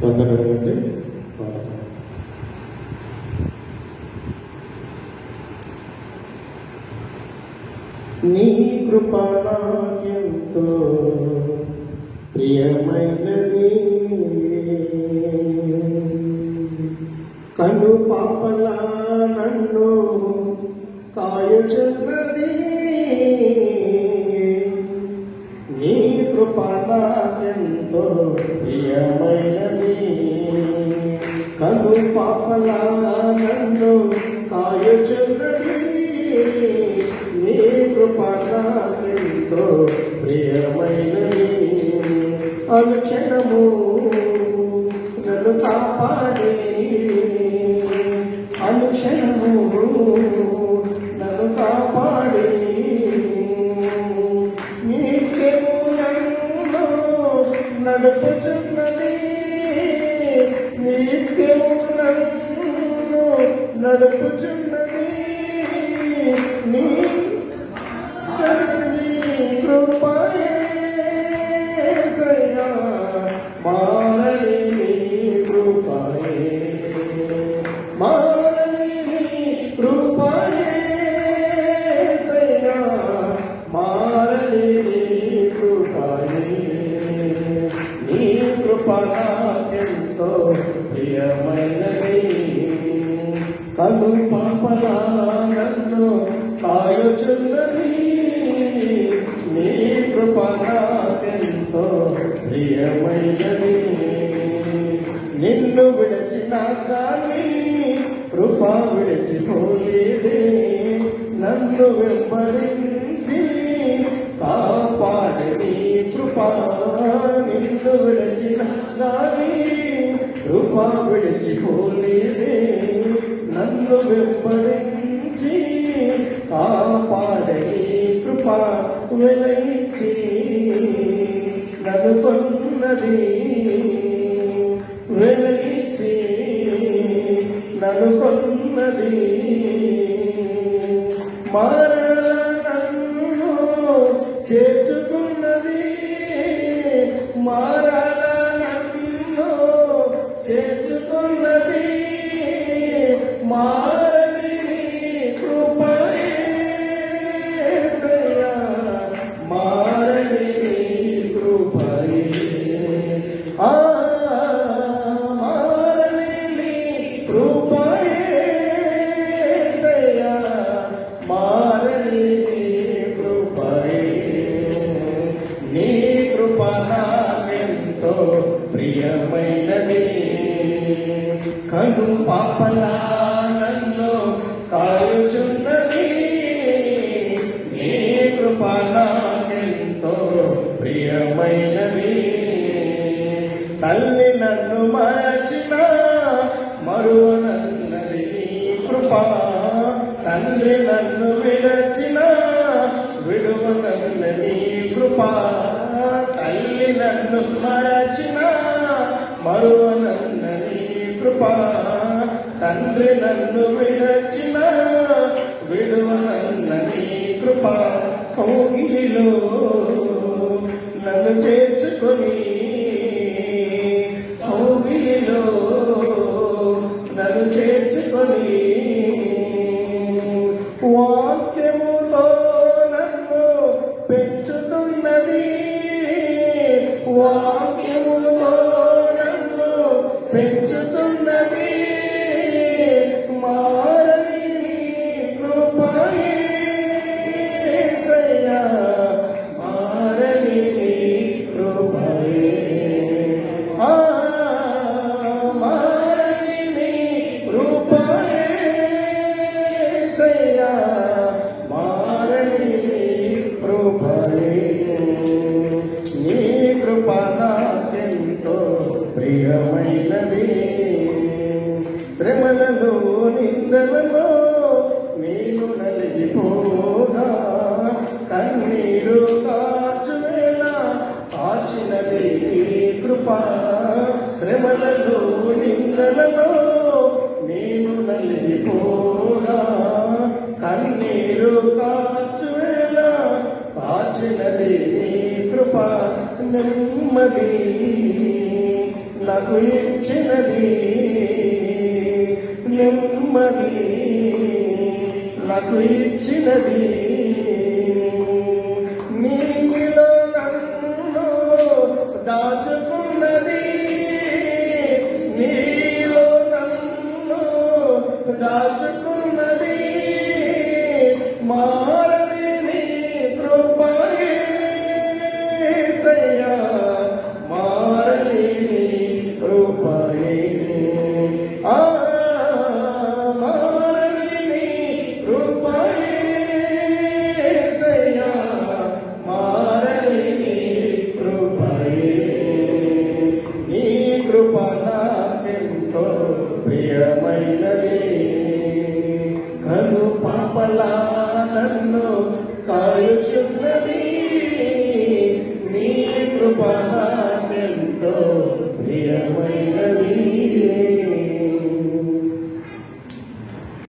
తొందరగా నీ కృప నాకెంతో ప్రియమైనది, కను పాపలా నన్ను కాయుచున్నది. నీ కృప నాకెంతో ప్రియమైనది, కను పాపలా నన్ను కాయుచున్నది. నీ కృప నాకెంతో ప్రియమైనది, అనుక్షణము నన్ను కాపాడే, అనుక్షణము నన్ను కాపాడే. నిత్యము నన్ను నడుపుచున్నది, నిత్యము నన్ను నడుపుచున్నది. నీ కృపయేసయ్యా, మారని నీ కృపయే, మారని నీ కృపయేసయ్యా, మారని నీ కృపయే. నీ కృప నాకెంతో ప్రియమైనది, కను పాపలా నన్ను కాయుచున్నది. నీ కృప నాకెంతో ప్రియమైనది, నిన్ను విడిచిన కానీ కృప విడిచిపోలేదే. నన్ను వెంబడించి కాపాడే నీ కృప, నిన్ను విడిచిన కానీ కృప విడిచిపోలేదే. నన్ను వెంబడించి కాపాడే కృప వెలయించి నన్ను కొన్నది, వెలయించి నన్ను కొన్నది. మరల నన్ను చేర్చుకున్నది, మరల నన్ను చేర్చుకున్నది. మారని నీ కృపయేసయ్యా, మారని నీ కృపయే, మారని నీ కృపయేసయ్యా, మారని నీ కృపయే. నీ కృప నాకెంతో ప్రియమైనది, కను పాపలా నన్ను కాయుచున్నది. నీ కృప నాకెంతో ప్రియమైనది, తల్లి నన్ను మరచిన మరువనన్నది నీ కృప. తండ్రి నన్ను విడచిన విడువనన్నది నీ కృప. తల్లి నన్ను మరచిన మరువనన్నది కృప. తండ్రి నన్ను విడచిన విడువనన్నది కృప. కౌగిలిలో నన్ను చేర్చుకొని, కౌగిలిలో నన్ను చేర్చుకొని, వాక్యముతో నన్ను పెంచుతున్నది, వాక్యముతో నన్ను పెంచుతున్నది. మారని నీ కృపయేసయ్యా, మారని నీ కృపయే, మారని నీ కృపయేసయ్యా, మారని నీ కృపయే. నీ కృప నాకెంతో ప్రియమైనది, శ్రమలలో నిందలలో నేను నలిగిపోగా, కన్నీరు కార్చువేళ కాచినది నీ కృప. శ్రమలలో నిందలలో నేను నలిగిపోగా, కన్నీరు కార్చువేళ కాచినది నీ కృప. నెమ్మది నాకు ఇచ్చినది నెమ్మది నాకు ఇచ్చినది నీలో నన్ను దాచుకున్నది నీలో నన్ను దాచుకున్నది మారని నీ కృపయేసయ్యా మారని నీ కృపయే మారని నీ కృపయేసయ్యా మారని నీ కృపయే నీ కృప నాకెంతో ప్రియమైనది కను పాపలా నన్ను కాయుచున్నది నీ కృప నాకెంతో ప్రియమైనది